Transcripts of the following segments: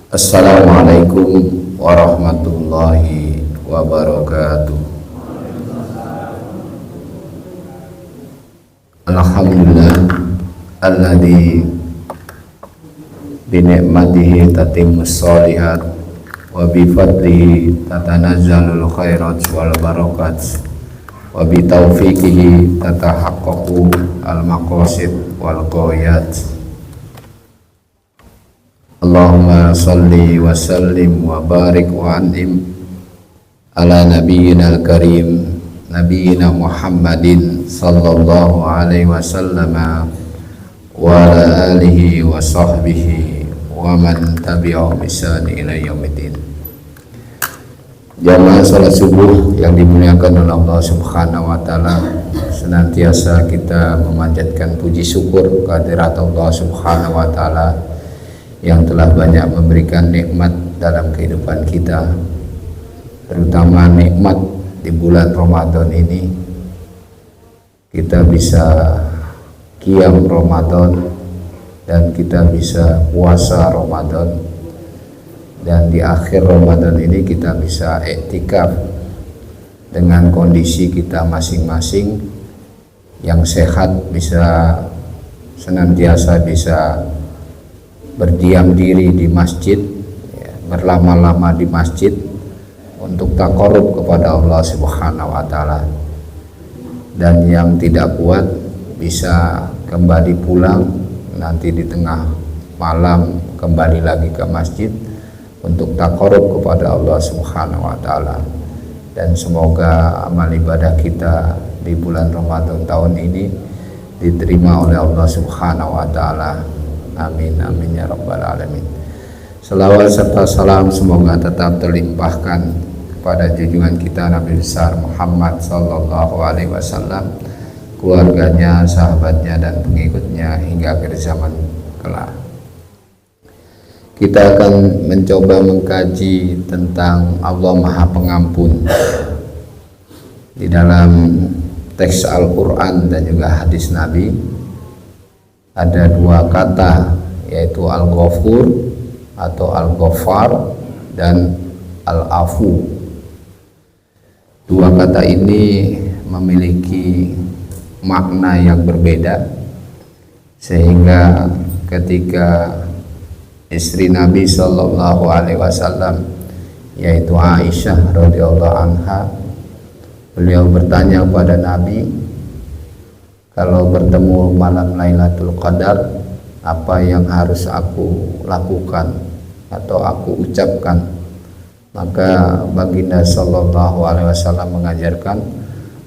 Assalamualaikum warahmatullahi wabarakatuh. Alhamdulillah alladzi bi ni'matihi tatimmus shalihat wa bi fadlihi tatanazzalul khairat wal barakat wa bi taufiqihi tatahaqqaqu al maqasid wal ghayat. Allahumma salli wa sallim wa barik wa an'im ala nabiyyina al-karim nabiyyina Muhammadin sallallahu alaihi wasallam wa ala alihi wa sahbihi wa man tabi'ahum bi ihsan ila yaumiddin. Jamaah salat subuh yang dimuliakan oleh Allah Subhanahu wa taala, senantiasa kita memanjatkan puji syukur kehadirat Allah Subhanahu wa taala yang telah banyak memberikan nikmat dalam kehidupan kita, terutama nikmat di bulan Ramadan ini. Kita bisa qiyam Ramadan dan kita bisa puasa Ramadan, dan di akhir Ramadan ini kita bisa iktikaf dengan kondisi kita masing-masing yang sehat, bisa senantiasa bisa berdiam diri di masjid, berlama-lama di masjid untuk taqarrub kepada Allah Subhanahu wa taala. Dan yang tidak kuat bisa kembali pulang nanti di tengah malam, kembali lagi ke masjid untuk taqarrub kepada Allah Subhanahu wa taala. Dan semoga amal ibadah kita di bulan Ramadan tahun ini diterima oleh Allah Subhanahu wa taala. Amin amin ya rabbal alamin. Selawat serta salam semoga tetap terlimpahkan kepada junjungan kita Nabi besar Muhammad sallallahu alaihi wasallam, keluarganya, sahabatnya dan pengikutnya hingga akhir zaman kelak. Kita akan mencoba mengkaji tentang Allah Maha Pengampun di dalam teks Al-Quran dan juga hadis Nabi. Ada dua kata, yaitu Al-Ghafur atau Al-Ghaffar dan Al-Afu. Dua kata ini memiliki makna yang berbeda, sehingga ketika istri Nabi Shallallahu Alaihi Wasallam, yaitu Aisyah radhiyallahu anha, beliau bertanya kepada Nabi, kalau bertemu malam Lailatul Qadar, apa yang harus aku lakukan atau aku ucapkan? Maka baginda Sallallahu Alaihi Wasallam mengajarkan,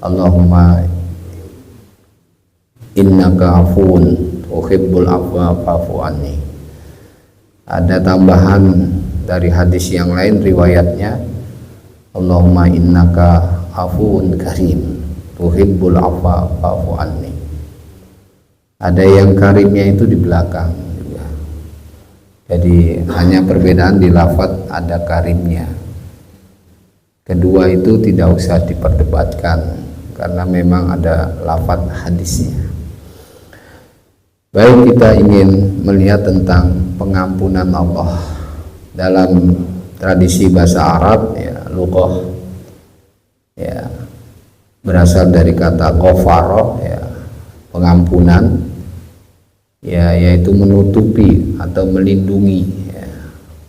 Allahumma innaka afuun uhibbul afwa fa'fu anni. Ada tambahan dari hadis yang lain riwayatnya, Allahumma innaka afuun karim uhibbul afwa fa'fu anni. Ada yang karimnya itu di belakang juga. Jadi hanya perbedaan di lafadz ada karimnya. Kedua itu tidak usah diperdebatkan karena memang ada lafadz hadisnya. Baik, kita ingin melihat tentang pengampunan Allah dalam tradisi bahasa Arab, ya, lughah, ya, berasal dari kata ghafara, ya, pengampunan, ya, yaitu menutupi atau melindungi, ya.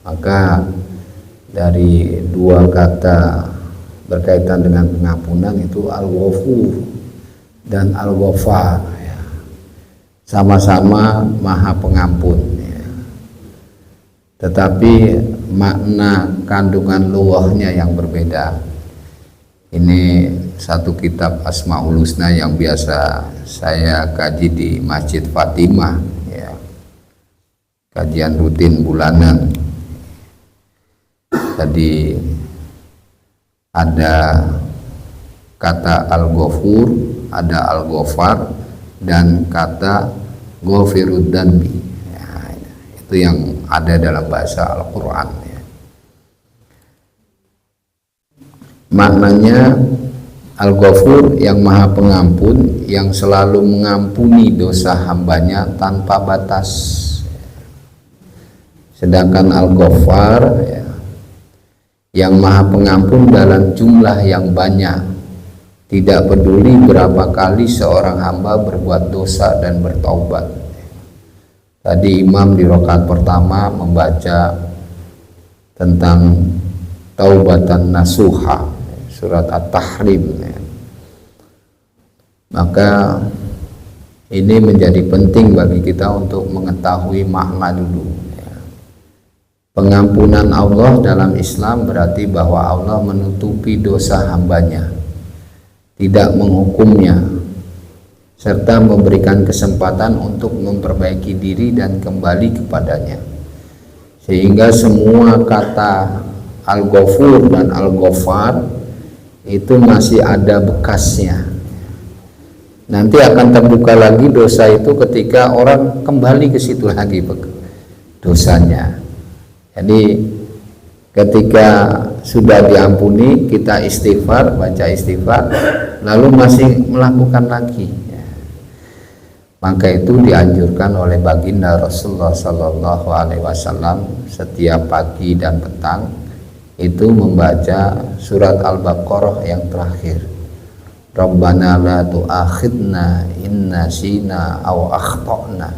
Maka dari dua kata berkaitan dengan pengampunan itu Al-Ghafur dan Al-Ghaffar, ya. Sama-sama Maha Pengampun, ya. Tetapi makna kandungan lughahnya yang berbeda. Ini satu kitab Asmaul Husna yang biasa saya kaji di Masjid Fatimah, ya, kajian rutin bulanan. Tadi ada kata Al-Ghafur, ada Al-Ghaffar, dan kata Ghafirud Danbi, ya, itu yang ada dalam bahasa Al-Quran, ya. Maknanya Al-Ghafur yang Maha Pengampun, yang selalu mengampuni dosa hambanya tanpa batas. Sedangkan Al-Ghaffar ya, yang Maha Pengampun dalam jumlah yang banyak, tidak peduli berapa kali seorang hamba berbuat dosa dan bertaubat. Tadi imam di rakaat pertama membaca tentang taubatan nasuha, surat At-Tahrim ya. Maka ini menjadi penting bagi kita untuk mengetahui makna dulu ya. Pengampunan Allah dalam Islam berarti bahwa Allah menutupi dosa hambanya, tidak menghukumnya, serta memberikan kesempatan untuk memperbaiki diri dan kembali kepadanya. Sehingga semua kata Al-Ghafur dan Al-Ghaffar itu masih ada bekasnya. Nanti akan terbuka lagi dosa itu ketika orang kembali ke situ lagi dosanya. Jadi ketika sudah diampuni, kita istighfar, baca istighfar, lalu masih melakukan lagi ya. Maka itu dianjurkan oleh baginda Rasulullah Sallallahu Alaihi Wasallam setiap pagi dan petang itu membaca surat Al-Baqarah yang terakhir, Rabbana la tu'akhidna inna sina aw akhtana.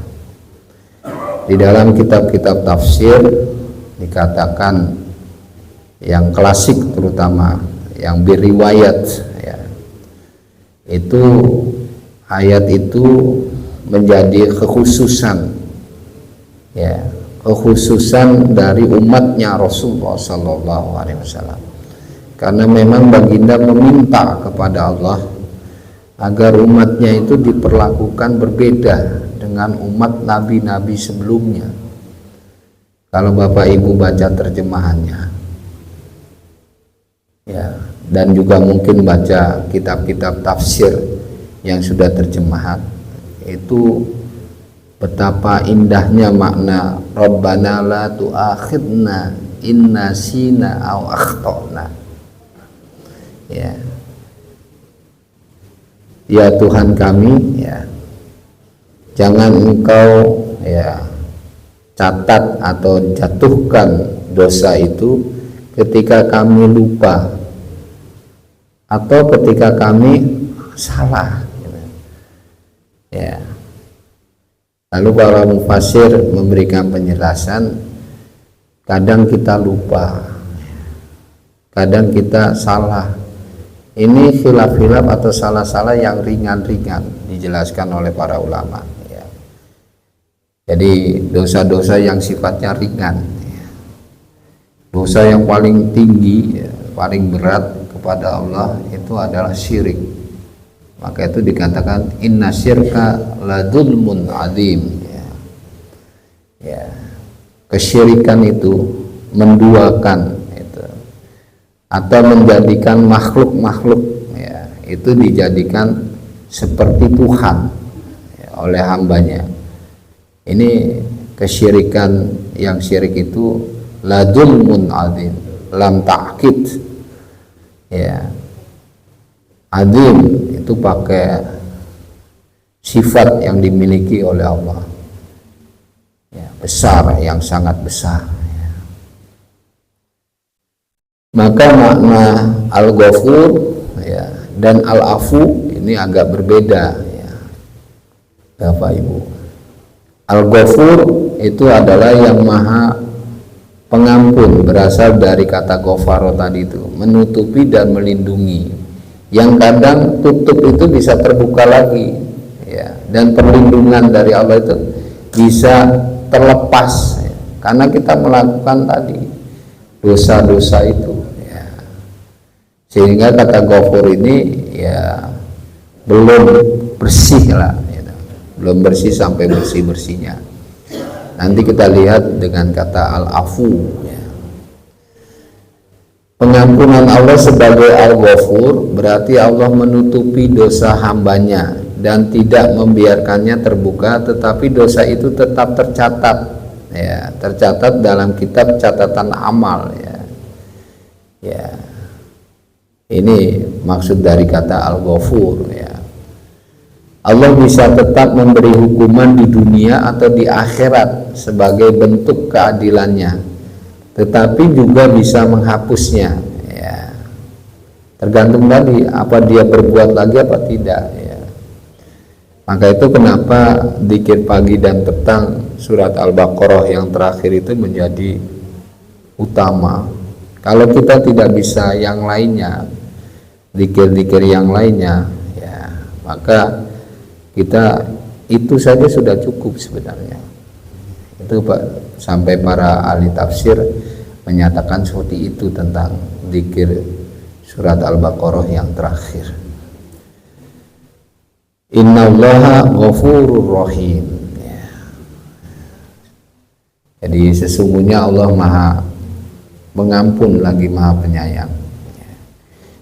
Di dalam kitab-kitab tafsir dikatakan yang klasik, terutama yang beriwayat ya, itu ayat itu menjadi kekhususan ya, kekhususan dari umatnya Rasulullah Sallallahu Alaihi Wasallam, karena memang baginda meminta kepada Allah agar umatnya itu diperlakukan berbeda dengan umat nabi-nabi sebelumnya. Kalau Bapak Ibu baca terjemahannya ya, dan juga mungkin baca kitab-kitab tafsir yang sudah terjemahan, itu betapa indahnya makna Rabbana la tu'akhidna inna sina aw akhtana ya. Ya Tuhan kami ya, jangan Engkau ya catat atau jatuhkan dosa itu ketika kami lupa atau ketika kami salah ya. Lalu para mufasir memberikan penjelasan, kadang kita lupa, kadang kita salah. Ini khilaf-khilaf atau salah-salah yang ringan-ringan dijelaskan oleh para ulama ya. Jadi dosa-dosa yang sifatnya ringan ya. Dosa yang paling tinggi ya, paling berat kepada Allah itu adalah syirik. Maka itu dikatakan inna syirka la dzulmun adzim ya. Ya. Kesyirikan itu menduakan atau menjadikan makhluk-makhluk ya, itu dijadikan seperti Tuhan ya, oleh hambanya. Ini kesyirikan, yang syirik itu la dzulmun adzim, lam ta'kid ya. Adzim itu pakai sifat yang dimiliki oleh Allah ya, besar, yang sangat besar. Maka makna Al-Ghafur ya, dan Al-Afu ini agak berbeda ya, Bapak Ibu. Al-Ghafur itu adalah yang Maha Pengampun, berasal dari kata ghafaro tadi itu, menutupi dan melindungi. Yang kadang tutup itu bisa terbuka lagi ya, dan perlindungan dari Allah itu bisa terlepas ya, karena kita melakukan tadi dosa-dosa itu. Sehingga kata Ghafur ini ya belum bersih lah gitu. Belum bersih sampai bersih-bersihnya. Nanti kita lihat dengan kata Al-Afu ya. Pengampunan Allah sebagai Al-Ghafur berarti Allah menutupi dosa hambanya dan tidak membiarkannya terbuka, tetapi dosa itu tetap tercatat ya, tercatat dalam kitab catatan amal ya. Ya. Ini maksud dari kata Al-Ghafur ya. Allah bisa tetap memberi hukuman di dunia atau di akhirat sebagai bentuk keadilannya, tetapi juga bisa menghapusnya, ya. Tergantung tadi apa dia berbuat lagi apa tidak, ya. Maka itu kenapa zikir pagi dan petang surat Al-Baqarah yang terakhir itu menjadi utama. Kalau kita tidak bisa yang lainnya, zikir-zikir yang lainnya, ya, maka kita itu saja sudah cukup sebenarnya. Itu Pak, sampai para ahli tafsir menyatakan seperti itu tentang zikir surat Al-Baqarah yang terakhir. Innallaha ghafurur rahim, ya. Jadi sesungguhnya Allah Maha Mengampun lagi Maha Penyayang.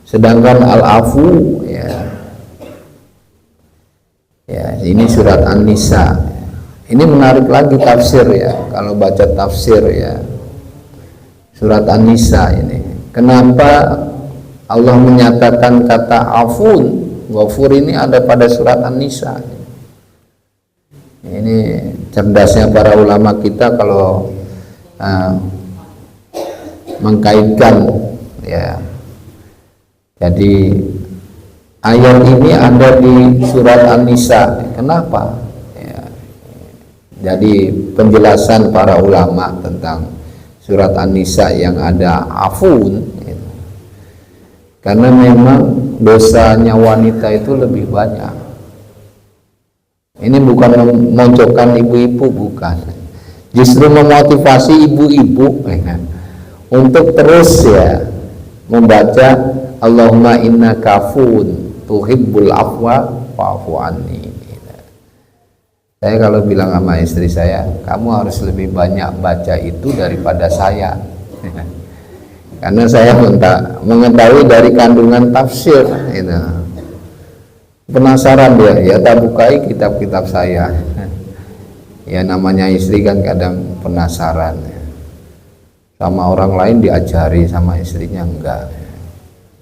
Sedangkan Al-Afu, ya, ini surat An-Nisa. Ini menarik lagi tafsir, ya. Kalau baca tafsir, ya, surat An-Nisa ini, kenapa Allah menyatakan kata afun, ghafur ini ada pada surat An-Nisa? Ini cerdasnya para ulama kita kalau mengkaitkan, ya. Jadi ayat ini ada di surat An-Nisa. Kenapa? Ya. Jadi penjelasan para ulama tentang surat An-Nisa yang ada afun, ya. Karena memang dosanya wanita itu lebih banyak. Ini bukan memojokkan ibu-ibu, bukan. Justru memotivasi ibu-ibu, ya, untuk terus, ya, membaca Allahumma innaka afuwun tuhibbul afwa fa'fu anni. Saya kalau bilang sama istri saya, kamu harus lebih banyak baca itu daripada saya. Karena saya mengetahui dari kandungan tafsir itu. Penasaran dia, ya tak bukai kitab-kitab saya. Ya namanya istri kan kadang penasaran. Sama orang lain diajari, sama istrinya enggak.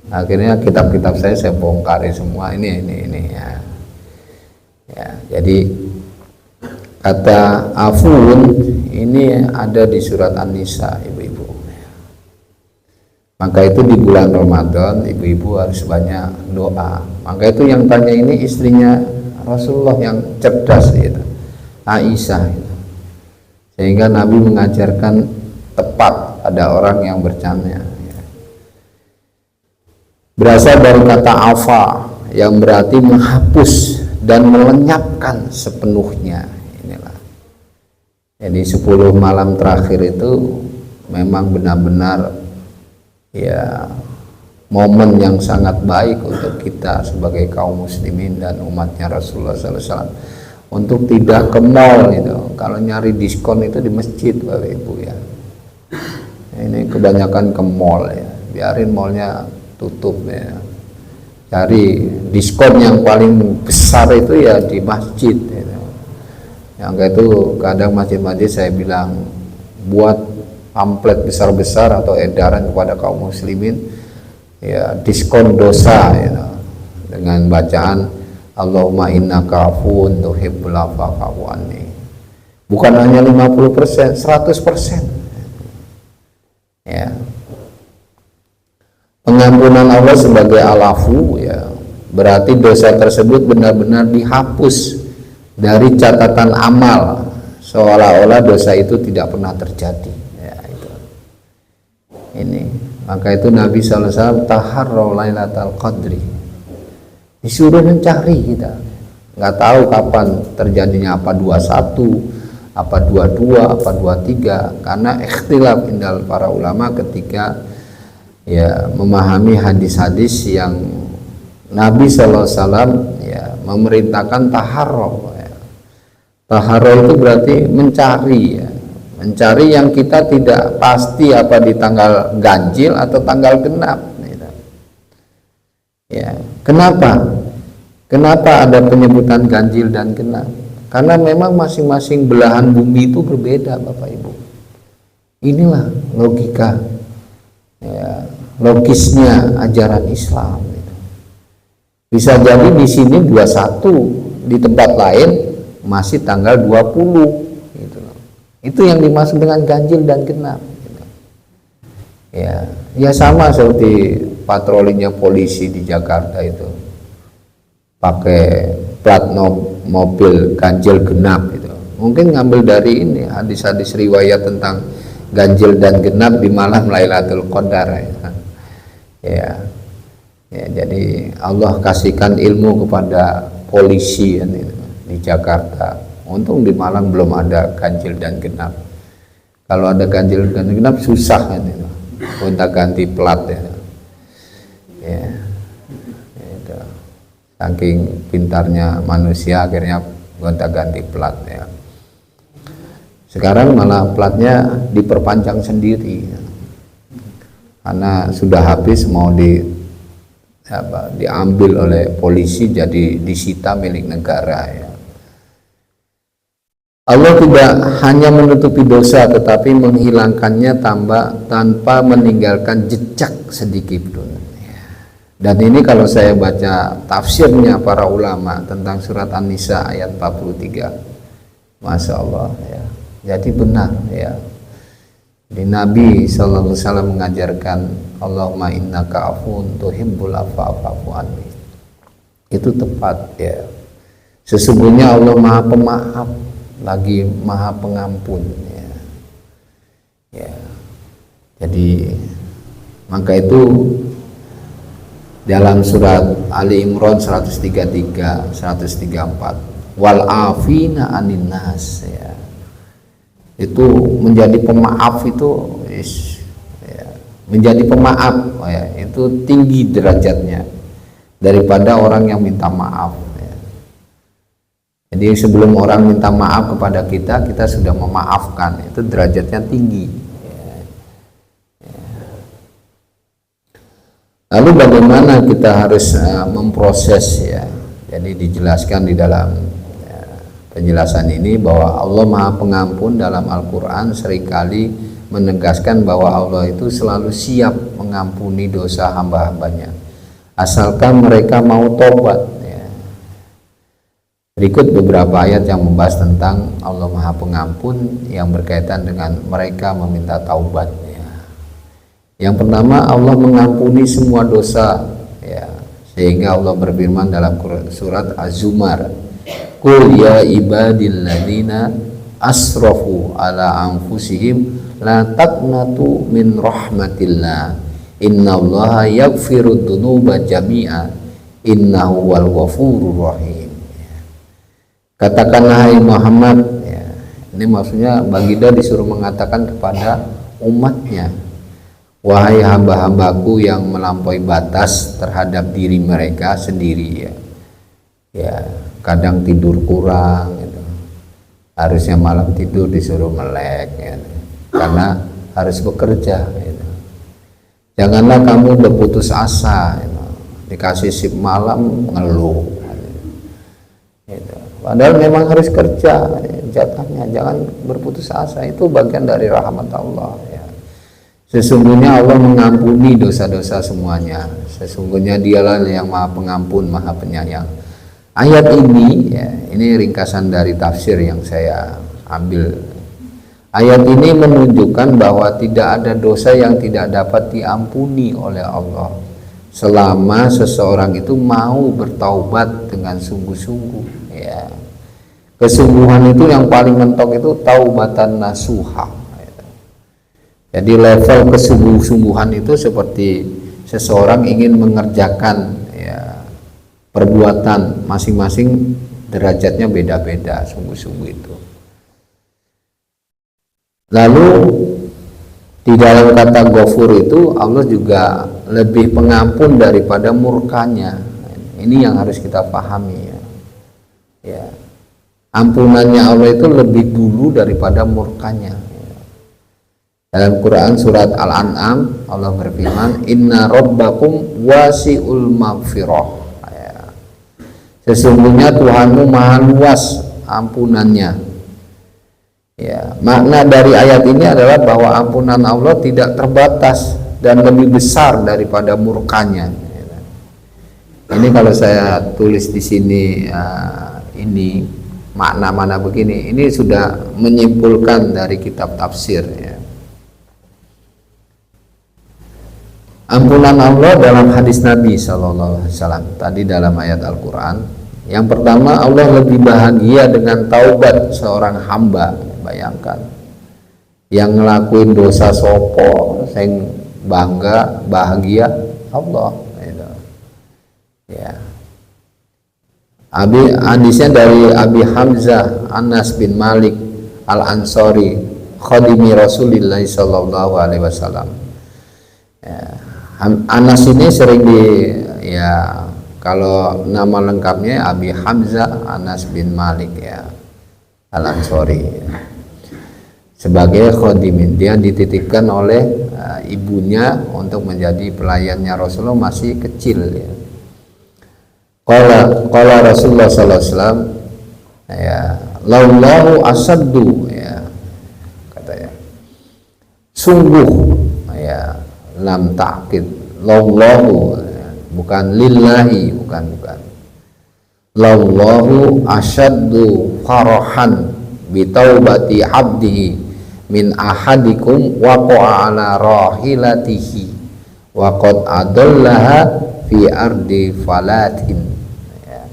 Akhirnya kitab-kitab saya bongkari semua, ini ya. Ya, jadi kata afun ini ada di surat An-Nisa, ibu-ibu. Maka itu di bulan Ramadan ibu-ibu harus banyak doa. Maka itu yang tanya ini istrinya Rasulullah yang cerdas itu, Aisyah itu. Sehingga Nabi mengajarkan tepat pada orang yang bertanya. Berasal dari kata afa yang berarti menghapus dan melenyapkan sepenuhnya. Inilah. Jadi 10 malam terakhir itu memang benar-benar, ya, momen yang sangat baik untuk kita sebagai kaum muslimin dan umatnya Rasulullah SAW untuk tidak ke mall itu. Kalau nyari diskon itu di masjid, Bapak Ibu, ya. Ini kebanyakan ke mall, ya. Biarin mallnya tutup, ya. Cari diskon yang paling besar itu ya di masjid, gitu. Yang itu kadang masjid-masjid saya bilang buat pamflet besar-besar atau edaran kepada kaum muslimin, ya, diskon dosa, ya, dengan bacaan Allahumma innaka afuwun tuhibbul afwa fa'fu anni. Bukan hanya 50%, 100%. Ya. Pengampunan Allah sebagai al-afu, ya, berarti dosa tersebut benar-benar dihapus dari catatan amal, seolah-olah dosa itu tidak pernah terjadi, ya, itu. Ini, maka itu Nabi SAW taharraw lailatal qadri, disuruh mencari kita, nggak tahu kapan terjadinya, apa 21, apa 22, apa 23, karena ikhtilaf indal para ulama ketika, ya, memahami hadis-hadis yang Nabi SAW, ya, memerintahkan taharro, ya. Taharro itu berarti mencari, ya. Mencari yang kita tidak pasti apa di tanggal ganjil atau tanggal genap, gitu. Ya, kenapa ada penyebutan ganjil dan genap? Karena memang masing-masing belahan bumi itu berbeda, Bapak Ibu. Inilah logika, ya, logisnya ajaran Islam. Bisa jadi di sini 21 di tempat lain masih tanggal 20 gitu loh. Itu yang dimaksud dengan ganjil dan genap gitu. Ya sama seperti patrolinya polisi di Jakarta itu pakai plat mobil ganjil genap gitu. Mungkin ngambil dari ini hadis-hadis riwayat tentang ganjil dan genap di malam Lailatul Qadar ya. Jadi Allah kasihkan ilmu kepada polisi di Jakarta. Untung di Malang belum ada ganjil dan genap. Kalau ada ganjil dan genap susah kan itu. Gonta-ganti plat ya. Itu. Saking pintarnya manusia akhirnya gonta-ganti plat ya. Sekarang malah platnya diperpanjang sendiri karena sudah habis, mau diambil oleh polisi jadi disita milik negara ya. Allah tidak hanya menutupi dosa tetapi menghilangkannya tanpa meninggalkan jejak sedikit pun ya. Dan ini kalau saya baca tafsirnya para ulama tentang surat An-Nisa ayat 43, Masya Allah ya. Jadi benar ya. Di Nabi sallallahu alaihi wasallam mengajarkan Allahumma innaka afuwun tuhibbul afwa fa'fu anni. Itu tepat ya. Sesungguhnya Allah Maha Pemaaf lagi Maha Pengampun ya. Jadi maka itu dalam surat Ali Imran 133 134 wal afina anin nas ya. Itu menjadi pemaaf itu menjadi pemaaf ya, itu tinggi derajatnya daripada orang yang minta maaf ya. Jadi sebelum orang minta maaf kepada kita sudah memaafkan, itu derajatnya tinggi ya. Lalu bagaimana kita harus memproses ya. Jadi dijelaskan di dalam penjelasan ini bahwa Allah Maha Pengampun dalam Al-Quran seringkali menegaskan bahwa Allah itu selalu siap mengampuni dosa hamba-hambanya asalkan mereka mau tobat ya. Berikut beberapa ayat yang membahas tentang Allah Maha Pengampun yang berkaitan dengan mereka meminta taubat ya. Yang pertama, Allah mengampuni semua dosa ya, sehingga Allah berfirman dalam surat Az-Zumar, Qul ya ibadilladzina asrafu ala anfusihim la taqnatu min rahmatillah innallaha yaghfirud dzunuba jami'a innahu wal ghafurur rahim. Katakanlah hai Muhammad ya, ini maksudnya baginda disuruh mengatakan kepada umatnya, wahai hamba-hambaku yang melampaui batas terhadap diri mereka sendiri ya, kadang tidur kurang gitu. Harusnya malam tidur disuruh melek gitu. Karena harus bekerja gitu. Janganlah kamu berputus asa gitu. Dikasih shift malam ngeluh gitu. Padahal memang harus kerja jatahnya, jangan berputus asa, itu bagian dari rahmat Allah ya. Sesungguhnya Allah mengampuni dosa-dosa semuanya, sesungguhnya dialah yang Maha Pengampun Maha Penyayang. Ayat ini ya, ini ringkasan dari tafsir yang saya ambil. Ayat ini menunjukkan bahwa tidak ada dosa yang tidak dapat diampuni oleh Allah selama seseorang itu mau bertaubat dengan sungguh-sungguh ya. Kesungguhan itu yang paling mentok itu taubatan nasuha ya. Jadi level kesungguh-sungguhan itu seperti seseorang ingin mengerjakan perbuatan, masing-masing derajatnya beda-beda sungguh-sungguh itu. Lalu di dalam kata Ghafur itu Allah juga lebih pengampun daripada murkanya. Ini yang harus kita pahami ya. Ampunannya Allah itu lebih dulu daripada murkanya ya. Dalam Quran surat Al-An'am Allah berfirman, Inna rabbakum wasi'ul maghfirah. Sesungguhnya Tuhanmu maha luas ampunannya ya. Makna dari ayat ini adalah bahwa ampunan Allah tidak terbatas dan lebih besar daripada murkanya. Ini kalau saya tulis di sini ini makna-makna begini, ini sudah menyimpulkan dari kitab tafsir ya. Ampunan Allah dalam hadis Nabi SAW tadi dalam ayat Al-Quran. Yang pertama, Allah lebih bahagia dengan taubat seorang hamba. Bayangkan, yang ngelakuin dosa sopo sing bangga bahagia Allah gitu. Ya. Hadisnya dari Abi Hamzah Anas bin Malik Al-Ansari khadimi Rasulillah sallallahu alaihi wasallam. Ya. Anas ini sering ya, kalau nama lengkapnya Abi Hamzah Anas bin Malik ya Al-Ansari ya. Sebagai khadimin, dia dititipkan oleh ibunya untuk menjadi pelayannya Rasulullah masih kecil ya. Qala Rasulullah sallallahu alaihi wasallam ya, laulahu asaddu ya, katanya sungguh ya, lam ta'kid laulahu ya, bukan lillahi, bukan laulahu asaddu farahan bi taubati abdihi min ahadikum waqa'a ala rahilatihi wa qad adallaha fi ardi falatin ya.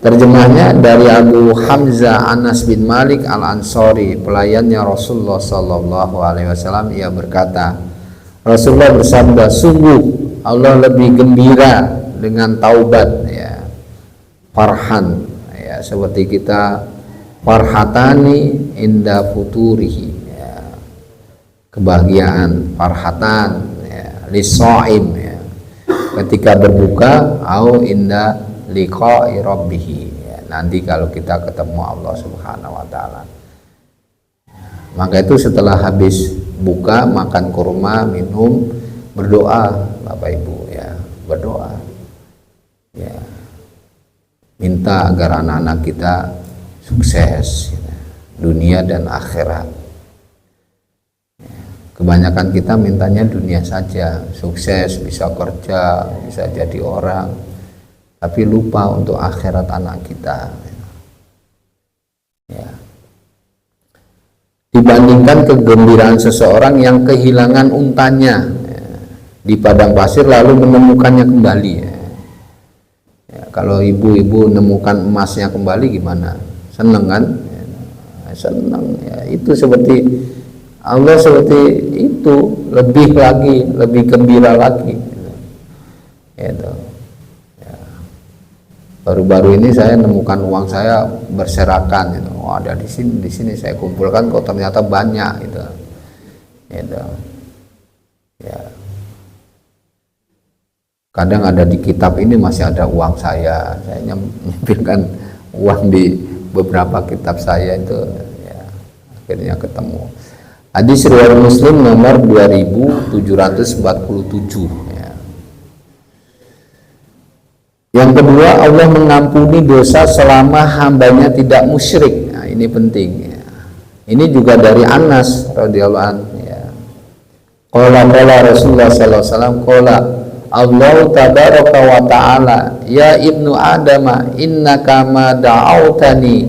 Terjemahnya dari Abu Hamzah Anas bin Malik Al-Ansari, pelayannya Rasulullah sallallahu alaihi wasallam. Ia berkata, Rasulullah bersabda, sungguh Allah lebih gembira dengan taubat ya, farhan ya, seperti kita farhatani inda futurihi ya, kebahagiaan farhatan ya, lisoim ya, ketika berbuka, au inda liqa'i rabbih ya, nanti kalau kita ketemu Allah Subhanahu wa taala. Maka itu setelah habis buka, makan kurma, minum, berdoa Bapak Ibu ya, berdoa ya, minta agar anak-anak kita sukses ya, dunia dan akhirat. Kebanyakan kita mintanya dunia saja, sukses, bisa kerja, bisa jadi orang, tapi lupa untuk akhirat anak kita ya. Dibandingkan kegembiraan seseorang yang kehilangan untanya ya, di padang pasir lalu menemukannya kembali ya. Ya, kalau ibu-ibu menemukan emasnya kembali gimana? Seneng kan? Ya, seneng ya. Itu seperti Allah, seperti itu, lebih lagi, lebih gembira lagi gitu. Gitu. Ya. Baru-baru ini saya menemukan uang saya berserakan gitu. Oh, ada di sini saya kumpulkan, kok ternyata banyak gitu. Gitu. Ya. Kadang ada di kitab ini masih ada uang saya nyempilkan uang di beberapa kitab saya itu ya, akhirnya ketemu. Hadis riwayat Muslim nomor 2747 ya. Yang kedua, Allah mengampuni dosa selama hambanya tidak musyrik. Nah, ini penting ya. Ini juga dari Anas radhiyallahu anhu ya. Qala Rasulullah sallallahu alaihi wasallam, qala Allah tabaraka wa ta'ala, ya ibnu adama innaka ma da'autani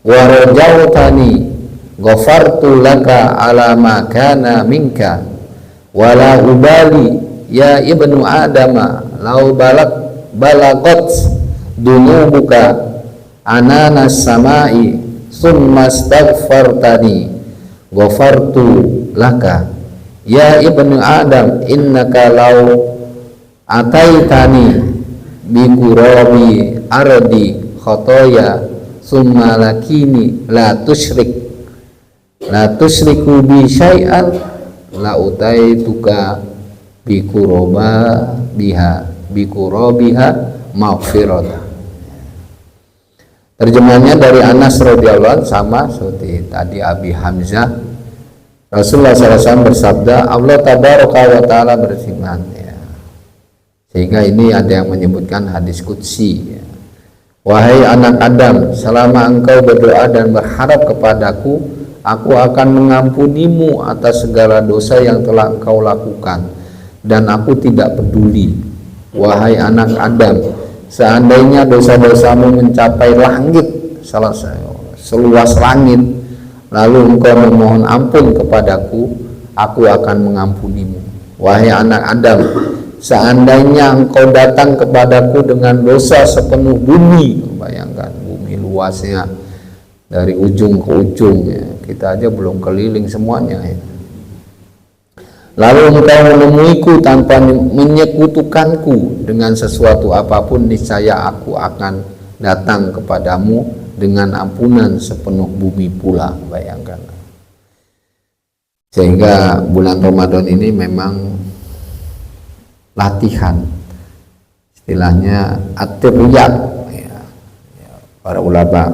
wa rajautani ghafartu laka ala ma kana minka wala ubali ya ibnu adama lau balagot dunubuka ananas samai summa astaghfartani ghafartu laka ya ibnu adam innaka lau ataitani bi qurabi ardi khotoya summa lakini la tusyriku bi syai'an la utaituka bi qurabiha maghfirah. Terjemahnya dari Anas radhiyallahu anhu sama seperti tadi Abi Hamzah. Rasulullah SAW bersabda, Allah tabaraka wa ta'ala berfirman ya. Sehingga ini ada yang menyebutkan hadis qudsi ya. Wahai anak Adam, selama engkau berdoa dan berharap kepadaku, aku akan mengampunimu atas segala dosa yang telah engkau lakukan, dan aku tidak peduli. Wahai anak Adam, seandainya dosa-dosamu mencapai langit, seluas langit, lalu engkau memohon ampun kepadaku, aku akan mengampunimu. Wahai anak Adam, seandainya engkau datang kepadaku dengan dosa sepenuh bumi, bayangkan bumi luasnya dari ujung ke ujung ya, kita aja belum keliling semuanya ya. Lalu engkau menemuiku tanpa menyekutukanku dengan sesuatu apapun, niscaya aku akan datang kepadamu dengan ampunan sepenuh bumi pula. Bayangkan. Sehingga bulan Ramadan ini memang latihan, istilahnya at-tiryaq ya. Para ulama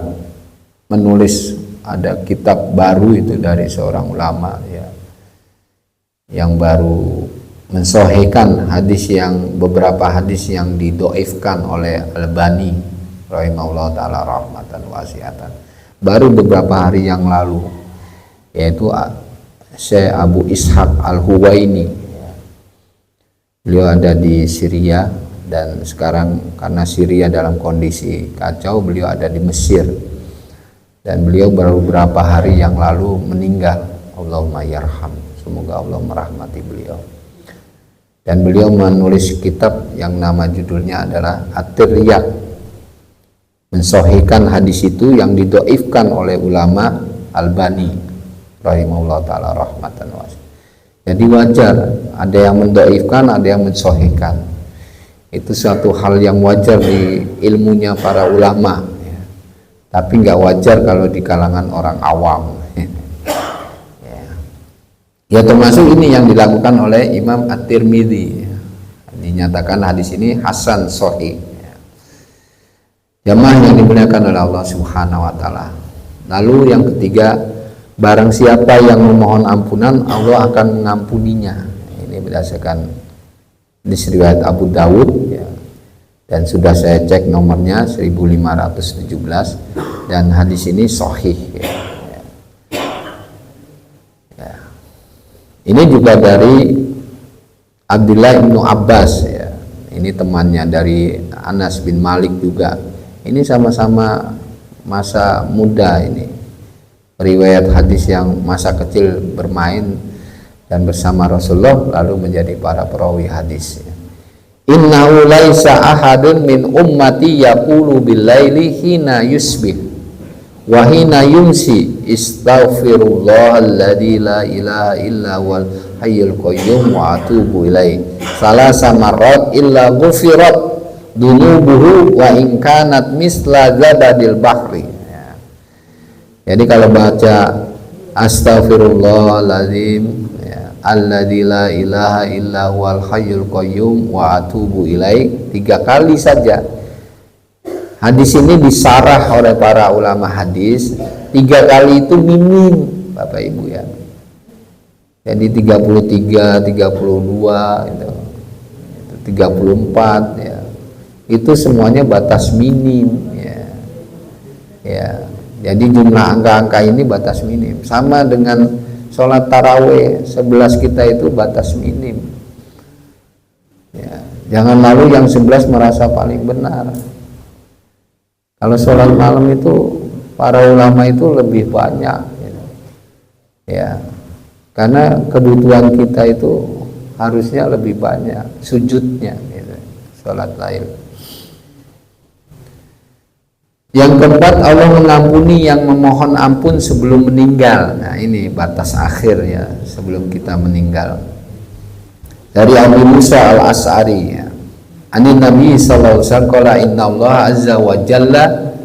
menulis, ada kitab baru itu dari seorang ulama ya, yang baru mensohikan hadis, yang beberapa hadis yang didoifkan oleh Albani rahimahullah ta'ala rahmatan wasi'atan, baru beberapa hari yang lalu, yaitu Syekh Abu Ishaq Al-Huwaini. Beliau ada di Syria, dan sekarang karena Syria dalam kondisi kacau, beliau ada di Mesir, dan beliau baru beberapa hari yang lalu meninggal. Allahumma yarham, semoga Allah merahmati beliau. Dan beliau menulis kitab yang nama judulnya adalah At-Tiryaq, mensohikan hadis itu yang didoifkan oleh ulama Albani rahimahullah ta'ala rahmatan wasi'atan. Jadi wajar, ada yang mendoifkan, ada yang mensohikan. Itu suatu hal yang wajar di ilmunya para ulama ya. Tapi nggak wajar kalau di kalangan orang awam. Ya, termasuk ini yang dilakukan oleh Imam At-Tirmidzi. Dinyatakan hadis ini hasan sahih. Jamaah yang dimuliakan oleh Allah Subhanahu wa taala. Lalu yang ketiga, barang siapa yang memohon ampunan, Allah akan mengampuninya. Ini berdasarkan riwayat Abu Dawud ya. Dan sudah saya cek nomornya 1517, dan hadis ini sahih ya. Ini juga dari Abdullah bin Abbas ya. Ini temannya dari Anas bin Malik juga. Ini sama-sama masa muda ini. Riwayat hadis yang masa kecil bermain dan bersama Rasulullah, lalu menjadi para perawi hadis ya. Innahu laisa ahadun min ummati yaqulu bil laili hina yusbih wa hina yumsi astaghfirullahalladzi la ilaha illa huwal hayyul qayyum wa atubu ilaihi salasa marrat illa ghufirat dunubuhu wa in kanat misla zabadil bahri ya. Jadi kalau baca astaghfirullahaladzim ya, alladzi la ilaha illa huwal hayyul qayyum wa atubu ilaihi 3 kali saja. Hadis ini disarah oleh para ulama hadis, 3 kali itu minim Bapak Ibu ya. Jadi 33, 32 itu 34 ya. Itu semuanya batas minim ya. Ya. Jadi jumlah angka-angka ini batas minim. Sama dengan sholat tarawih 11 kita itu batas minim. Ya. Jangan lalu yang 11 merasa paling benar. Kalau sholat malam itu para ulama itu lebih banyak gitu. Ya, karena kebutuhan kita itu harusnya lebih banyak sujudnya gitu, sholat lail. Yang keempat, Allah mengampuni yang memohon ampun sebelum meninggal. Nah ini batas akhir ya, sebelum kita meninggal. Dari Abu Musa al-Ash'ari ya, Anin Nabi sallallahu alaihi wasallam qala innallaha azza wa jalla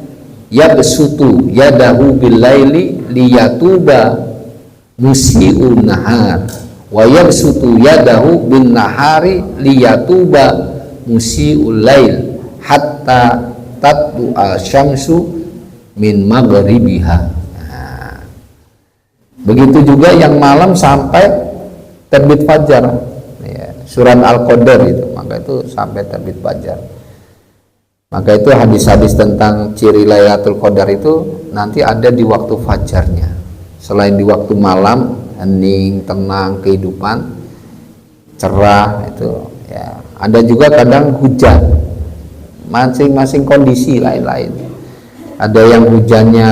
yabsutu yadahu bil laili liyatuba musii'un nahar wa yabsutu yadahu bin nahari liyatuba musii'ul lail hatta tatlu al-syamsu min maghribiha. Nah, begitu juga yang malam sampai terbit fajar. Surat Al-Qadar itu, maka itu sampai terbit fajar. Maka itu hadis-hadis tentang ciri Lailatul Qadar itu nanti ada di waktu fajarnya. Selain di waktu malam, hening, tenang, kehidupan, cerah itu ya. Ada juga kadang hujan. masing-masing kondisi lain-lain. Ada yang hujannya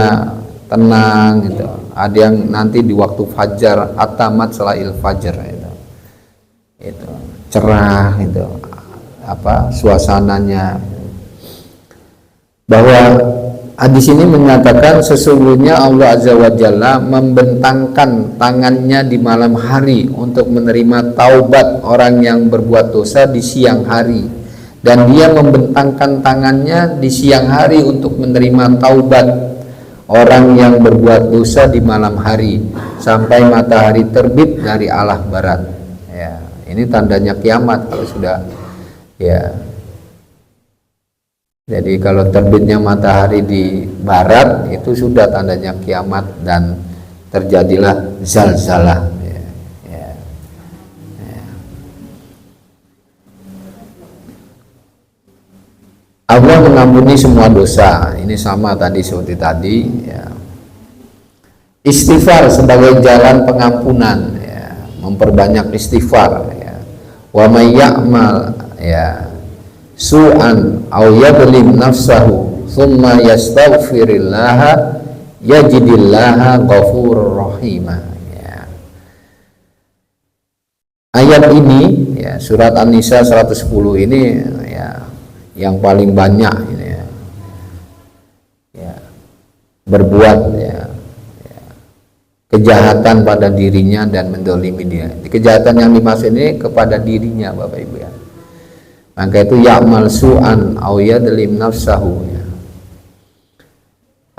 tenang gitu, ada yang nanti di waktu fajar atamat selail fajar itu cerah gitu, suasananya. Bahwa hadis ini menyatakan sesungguhnya Allah Azza wa Jalla membentangkan tangannya di malam hari untuk menerima taubat orang yang berbuat dosa di siang hari, dan dia membentangkan tangannya di siang hari untuk menerima taubat orang yang berbuat dosa di malam hari sampai matahari terbit dari arah barat. Ya, ini tandanya kiamat kalau sudah ya. Jadi kalau terbitnya matahari di barat itu sudah tandanya kiamat dan terjadilah zalzalah. Allah mengampuni semua dosa. Ini sama tadi seperti tadi. Ya. Istighfar sebagai jalan pengampunan. Ya. Memperbanyak istighfar. Ya. Wa may ya'mal ya su'an aw yadlim nafsahu thumma yastaghfirillaha yajidillaha ghafurur rahimah. Ya. Ayat ini ya, surat An-Nisa 110 ini ya, yang paling banyak ini ya, berbuat kejahatan pada dirinya dan mendolimi dia. Kejahatan yang dimaksud ini kepada dirinya, Bapak Ibu ya. Maka itu ya'mal su'an aw yadlim nafsahu ya.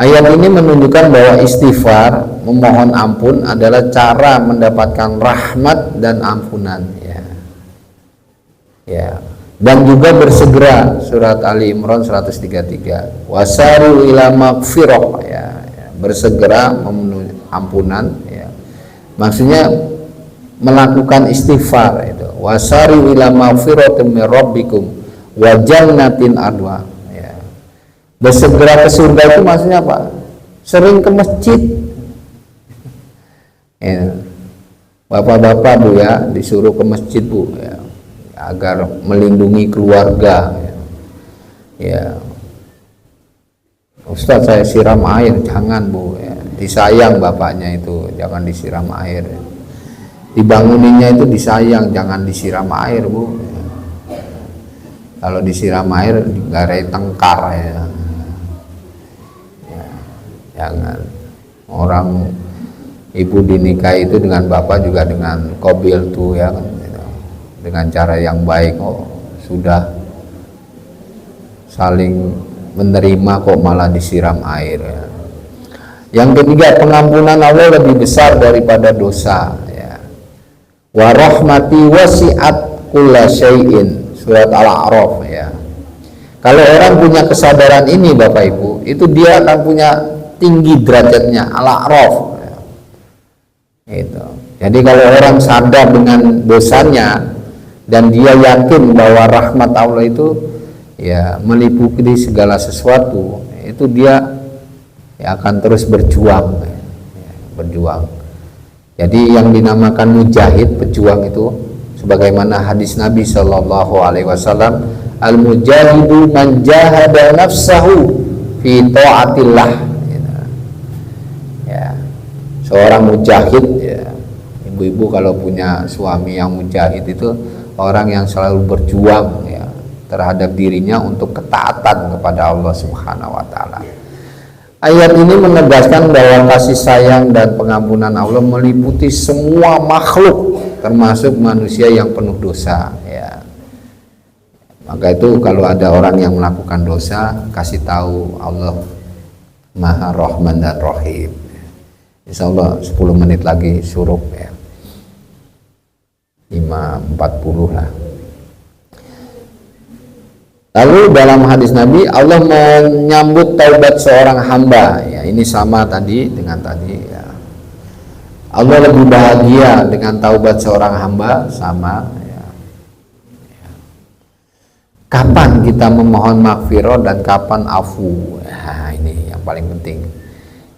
Ayat ini menunjukkan bahwa istighfar, memohon ampun adalah cara mendapatkan rahmat dan ampunan ya. Ya. Dan juga bersegera, surat Ali Imran 133, wasaru ila magfirah ya, bersegera memenuhi ampunan ya. Maksudnya melakukan istighfar itu, wasaru ila magfiratin min rabbikum wa jannatin adwa ya. Bersegera ke surga itu maksudnya apa? Sering ke masjid ya. Bapak-bapak Bu ya, disuruh ke masjid Bu ya, agar melindungi keluarga ya. Ustadz saya siram air, jangan Bu ya. Disayang bapaknya itu, jangan disiram air ya. Dibanguninnya itu disayang, jangan disiram air Bu ya. Kalau disiram air digarai tengkar ya. Ya, jangan. Orang ibu dinikahi itu dengan bapak juga dengan kobil tuh ya kan, dengan cara yang baik, kok sudah saling menerima kok malah disiram air ya. Yang ketiga, pengampunan Allah lebih besar daripada dosa ya. Wa rahmati wasi'at kulla syai'in, surat Al-A'raf ya. Kalau orang punya kesadaran ini Bapak Ibu, itu dia akan punya tinggi derajatnya, Al-A'raf ya. Itu. Jadi kalau orang sadar dengan dosanya dan dia yakin bahwa rahmat Allah itu ya meliputi segala sesuatu, itu dia ya akan terus berjuang ya, berjuang. Jadi yang dinamakan mujahid, pejuang itu sebagaimana hadis Nabi Shallallahu Alaihi Wasallam, al mujahidu man jahada nafsahu fi taatillah ya. Seorang mujahid ya, ibu-ibu kalau punya suami yang mujahid itu orang yang selalu berjuang ya terhadap dirinya untuk ketaatan kepada Allah Subhanahu wa taala. Ayat ini menegaskan bahwa kasih sayang dan pengampunan Allah meliputi semua makhluk termasuk manusia yang penuh dosa ya. Maka itu kalau ada orang yang melakukan dosa, kasih tahu Allah Maha Rahman dan Rahim. Insyaallah 10 menit lagi suruh ya. 5.40 lah. Lalu dalam hadis Nabi, Allah menyambut taubat seorang hamba ya. Ini sama tadi dengan tadi ya. Allah lebih bahagia dengan taubat seorang hamba, sama ya. Kapan kita memohon maghfirah dan kapan afu? Nah, ini yang paling penting.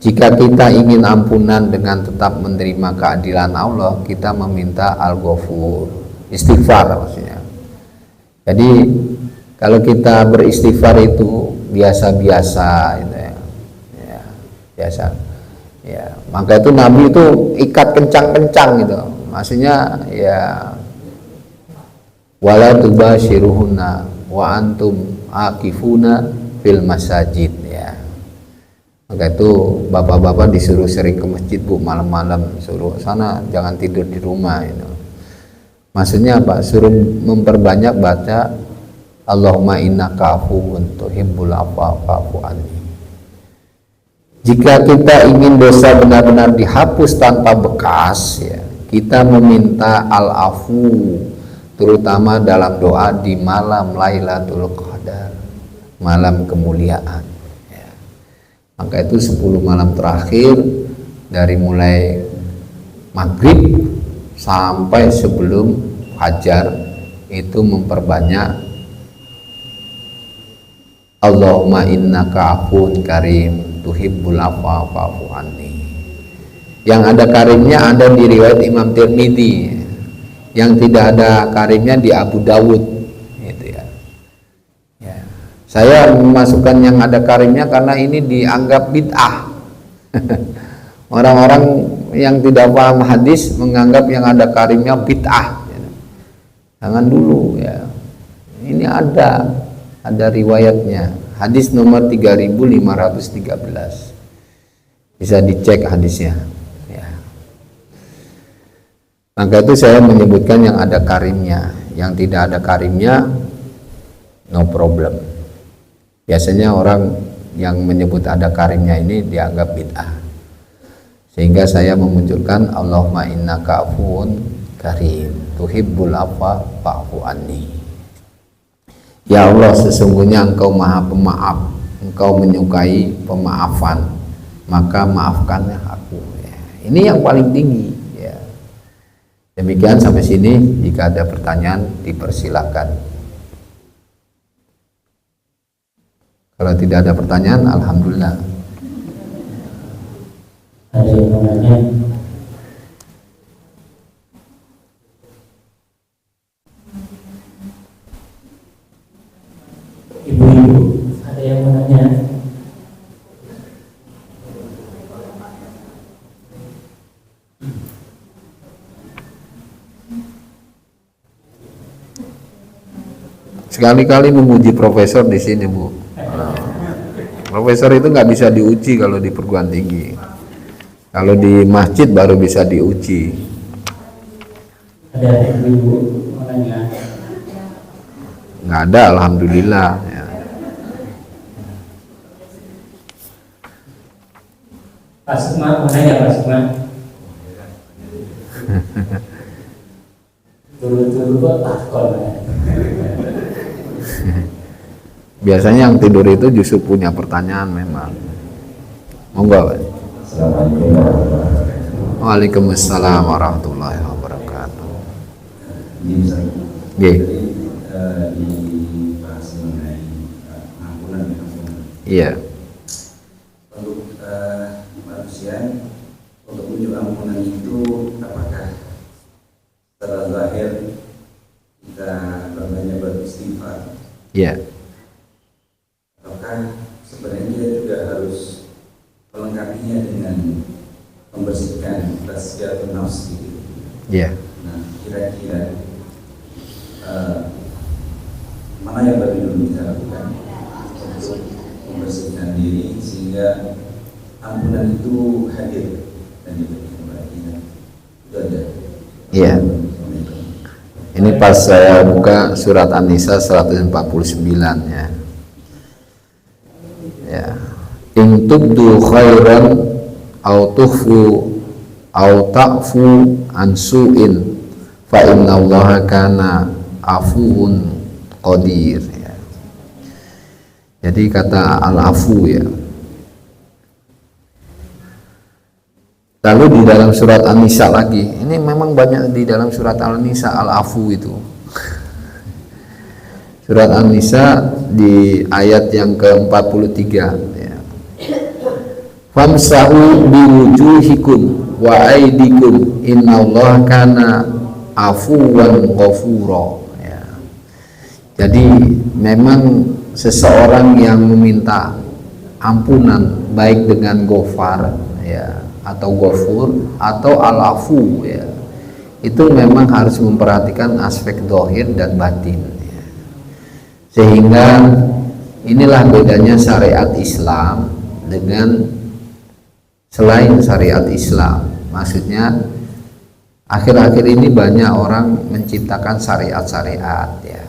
Jika kita ingin ampunan dengan tetap menerima keadilan Allah, kita meminta al-ghafur, istighfar maksudnya. Jadi Kalau kita beristighfar itu biasa-biasa gitu ya. Ya, biasa. Ya, maka itu Nabi itu ikat kencang-kencang gitu. Maksudnya ya wala tubashiruhunna wa antum akifuna fil masajid ya. Maka itu bapak-bapak disuruh sering ke masjid bu, malam-malam suruh sana, jangan tidur di rumah itu. Maksudnya apa? Suruh memperbanyak baca Allahumma innaka afuwun tuhibbul afwa fa'fu anni. Jika kita ingin dosa benar-benar dihapus tanpa bekas ya, kita meminta al-afu, terutama dalam doa di malam Lailatul Qadar, malam kemuliaan ya. Maka itu 10 malam terakhir dari mulai maghrib sampai sebelum fajar itu memperbanyak Allahumma innaka afun karim tuhibbul afwa fa'fu anni. Yang ada karimnya ada di riwayat Imam Tirmidzi, yang tidak ada karimnya di Abu Dawud gitu ya. Ya. Saya memasukkan yang ada karimnya karena ini dianggap bid'ah. Orang-orang yang tidak paham hadis menganggap yang ada karimnya bid'ah. Jangan dulu ya. Ini ada riwayatnya. Hadis nomor 3513. Bisa dicek hadisnya. Maka itu saya menyebutkan yang ada karimnya. Yang tidak ada karimnya no problem. Biasanya orang yang menyebut ada karimnya ini dianggap bid'ah. Sehingga saya memunculkan Allahumma innaka afuwun karim tuhibbul afwa fa'fu anni. Ya Allah, sesungguhnya Engkau Maha Pemaaf, Engkau menyukai pemaafan, maka maafkanlah aku ya. Ini yang paling tinggi. Demikian sampai sini, jika ada pertanyaan dipersilakan. Kalau tidak ada pertanyaan, alhamdulillah. Ada yang menanya? Ibu-ibu, ada yang menanya? Sekali-kali memuji profesor di sini bu. Profesor itu nggak bisa diuji kalau di perguruan tinggi. Kalau di masjid baru bisa diuji. Ada ibu menanya? Nggak ada, alhamdulillah. Ya. Pak Sukma menanya, Pak Sukma. Dulu-dulu kok takut. Biasanya yang tidur itu justru punya pertanyaan memang. Monggo. Waalaikumsalam warahmatullahi wabarakatuh. Dibahas mengenai ampunan. Iya. Untuk manusia, untuk wujud ampunan itu apakah secara zahir kita banyak beristighfar? Iya. Apakah sebenarnya kita juga harus melengkapinya dengan membersihkan tasfiyatun nafs gitu? Iya. Nah, kira-kira mana yang lebih dulu kita lakukan untuk membersihkan diri sehingga ampunan itu hadir dan diberikan kepada kita? Itu ada. Iya. Ini pas saya buka surat An-Nisa 149 ya. Ya. In tubdu khairan au tukhfu au ta'fu an su'in fa innallaha kana afuwun qadir ya. Jadi kata al-afu ya. Lalu di dalam surat An-Nisa lagi, ini memang banyak di dalam surat An-Nisa al-afu itu. Surat An-Nisa di ayat yang ke-43 ya. Famsahu biwujuhikum wa aydikum innallaha kana afuwan ghafura ya. Jadi memang seseorang yang meminta ampunan baik dengan gofar ya atau gofur atau alafu ya, itu memang harus memperhatikan aspek dohir dan batin ya. Sehingga inilah bedanya syariat Islam dengan selain syariat Islam. Maksudnya akhir-akhir ini banyak orang menciptakan syariat-syariat ya,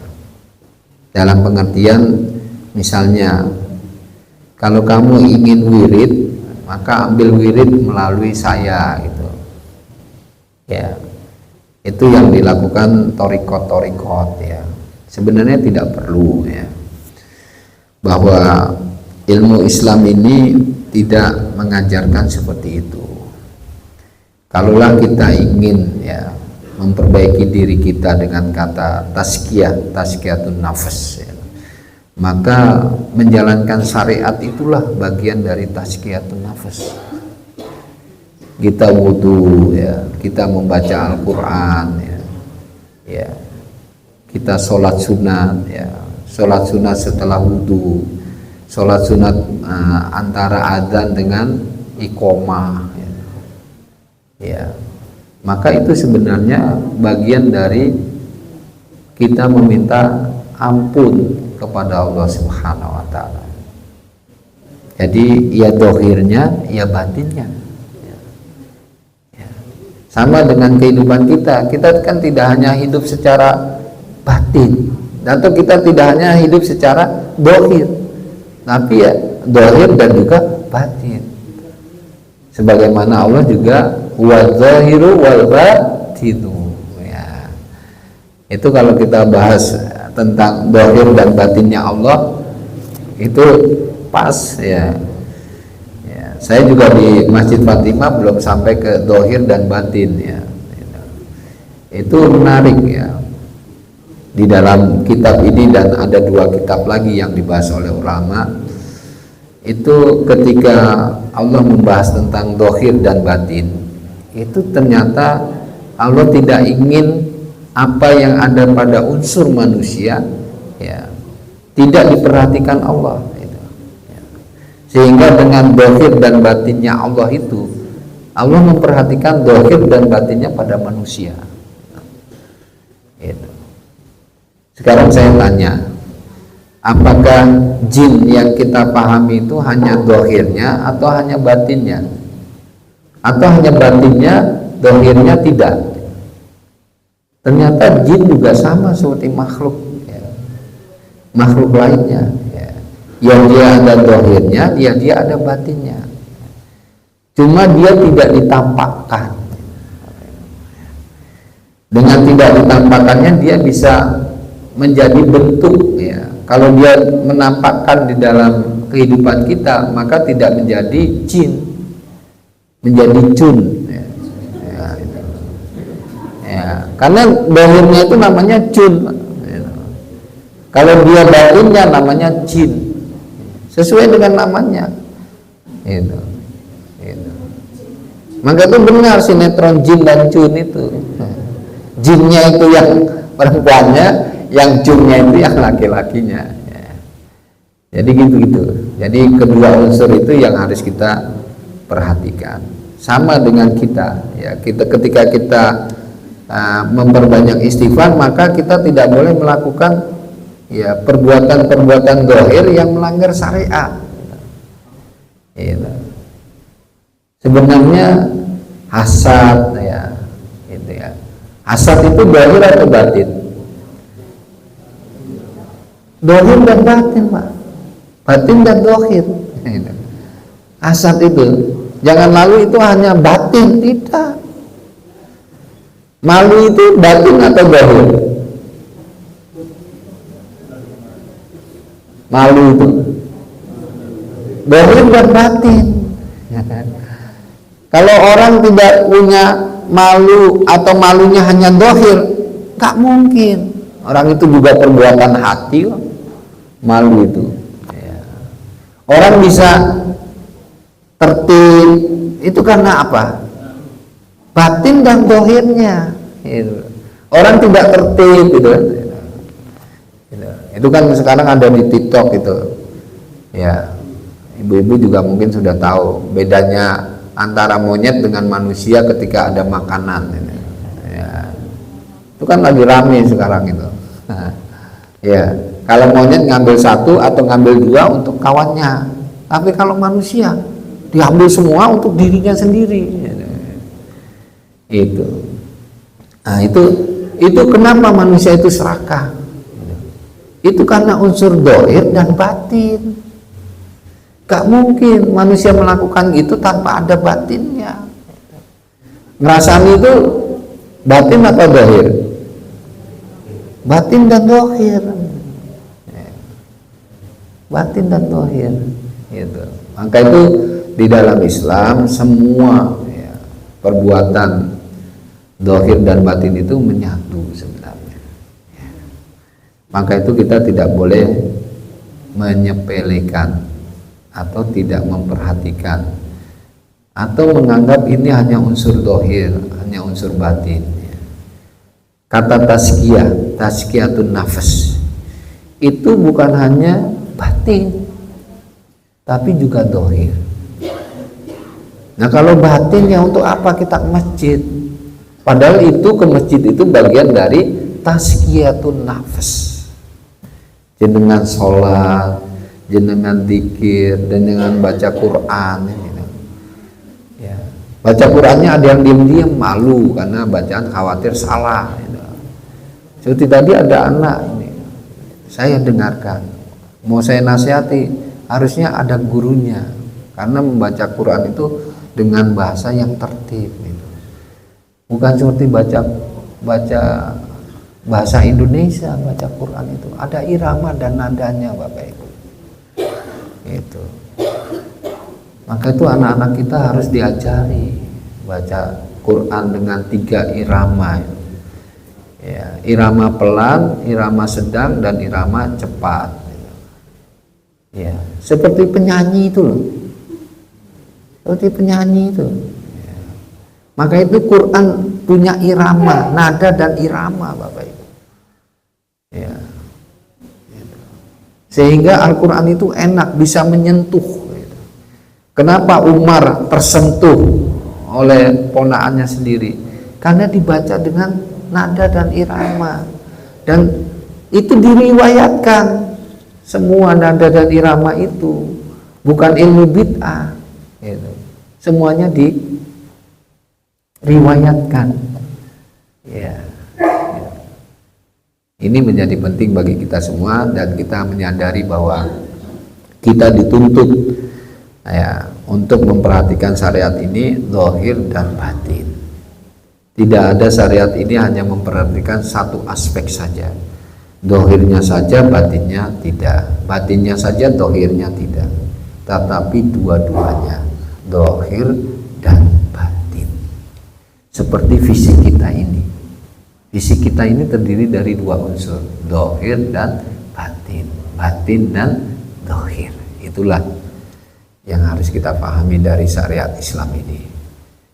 dalam pengertian misalnya kalau kamu ingin wirid maka ambil wirid melalui saya gitu ya. Itu yang dilakukan torikot ya. Sebenarnya tidak perlu ya, bahwa ilmu Islam ini tidak mengajarkan seperti itu. Kalaulah kita ingin ya memperbaiki diri kita dengan kata tazkiyatun nafs ya, maka menjalankan syariat itulah bagian dari tazkiyatun nafs. Kita wudu ya, kita membaca Al-Quran ya, kita sholat sunat ya, sholat sunat setelah wudu, sholat sunat antara adzan dengan iqomah ya, maka itu sebenarnya bagian dari kita meminta ampun kepada Allah Subhanahu wa Ta'ala. Jadi ya dohirnya ya batinnya ya. Sama dengan kehidupan kita kan tidak hanya hidup secara batin, atau kita tidak hanya hidup secara dohir, tapi ya dohir dan juga batin. Sebagaimana Allah juga wadzahiru wal batinu ya. Itu kalau kita bahas tentang dohir dan batinnya Allah itu pas ya. Saya juga di Masjid Fatimah belum sampai ke dohir dan batin ya. Itu menarik ya. Di dalam kitab ini dan ada 2 kitab lagi yang dibahas oleh ulama, itu ketika Allah membahas tentang dohir dan batin, itu ternyata Allah tidak ingin apa yang ada pada unsur manusia ya tidak diperhatikan Allah gitu. Ya. Sehingga dengan dohir dan batinnya Allah itu, Allah memperhatikan dohir dan batinnya pada manusia gitu. Sekarang saya tanya, apakah jin yang kita pahami itu hanya dohirnya atau hanya batinnya? Atau hanya batinnya, dohirnya tidak? Ternyata jin juga sama seperti makhluk ya. Makhluk lainnya ya. Yang dia ada dohirnya, dia ada batinnya. Cuma dia tidak ditampakkan. Dengan tidak ditampakkannya dia bisa menjadi bentuk ya. Kalau dia menampakkan di dalam kehidupan kita, maka tidak menjadi jin, menjadi jun ya. Ya, karena dohirnya itu namanya jun ya. Kalau dia batinnya namanya jin, sesuai dengan namanya itu. Maka itu benar sinetron jin dan jun itu, jinnya itu yang perempuannya, yang junnya itu yang laki-lakinya ya. Jadi gitu. Jadi kedua unsur itu yang harus kita perhatikan. Sama dengan kita ya, ketika kita memperbanyak istighfar, maka kita tidak boleh melakukan ya perbuatan-perbuatan dohir yang melanggar syariat gitu. Sebenarnya hasad ya gitu ya, hasad itu dohir atau batin? Dohir dan batin Pak, batin dan dohir. Hasad itu jangan malu itu hanya batin, tidak. Malu itu batin atau dohir? Malu itu dohir dan batin ya kan? Kalau orang tidak punya malu atau malunya hanya dohir, gak mungkin. Orang itu juga perbuatan hati kok. Malu itu ya. Orang bisa tertib itu karena apa? Batin dan dohirnya gitu. Orang tidak tertib gitu. Itu kan sekarang ada di TikTok itu. Ya, ibu-ibu juga mungkin sudah tahu bedanya antara monyet dengan manusia ketika ada makanan. Ya, itu kan lagi rame sekarang itu. Ya, kalau monyet ngambil satu atau ngambil dua untuk kawannya, tapi kalau manusia diambil semua untuk dirinya sendiri. Itu. Nah, itu kenapa manusia itu serakah? Itu karena unsur dohir dan batin. Gak mungkin manusia melakukan itu tanpa ada batinnya. Ngerasani itu batin atau dohir? Batin dan dohir. Batin dan dohir. Gitu. Maka itu di dalam Islam semua perbuatan dohir dan batin itu menyatu sebenarnya. Maka itu kita tidak boleh menyepelekan atau tidak memperhatikan atau menganggap ini hanya unsur dohir, hanya unsur batin. Kata tazkiyatun nafas itu bukan hanya batin tapi juga dohir. Nah, kalau batin ya untuk apa kita ke masjid? Padahal itu ke masjid itu bagian dari tazkiyatun nafas. Jenengan sholat, jenengan zikir, dan dengan baca Quran. Ya. Baca Qurannya ada yang diam-diam malu karena bacaan khawatir salah. Seperti tadi ada anak ini, saya dengarkan, mau saya nasihati, harusnya ada gurunya karena membaca Quran itu dengan bahasa yang tertib. Bukan seperti baca bahasa Indonesia, baca Quran itu ada irama dan nadanya, Bapak Ibu. Itu. Maka itu anak-anak kita harus diajari baca Quran dengan 3 irama. Ya, irama pelan, irama sedang, dan irama cepat. Ya, seperti penyanyi itu loh. Seperti penyanyi itu. Ya. Maka itu Quran punya irama, nada dan irama, Bapak Ibu. Ya. Sehingga Al-Quran itu enak, bisa menyentuh. Kenapa Umar tersentuh oleh ponakannya sendiri? Karena dibaca dengan nada dan irama, dan itu diriwayatkan. Semua nada dan irama itu bukan ilmu bid'ah, gitu. Semuanya diriwayatkan. Ya. Ini menjadi penting bagi kita semua, dan kita menyadari bahwa kita dituntut untuk memperhatikan syariat ini zahir dan batin. Tidak ada syariat ini hanya memperhatikan satu aspek saja, zahirnya saja, batinnya tidak, batinnya saja, zahirnya tidak, tetapi dua-duanya, zahir dan batin. Seperti fisik kita ini. Fisik kita ini terdiri dari 2 unsur, zahir dan batin, batin dan zahir. Itulah yang harus kita pahami dari syariat Islam ini.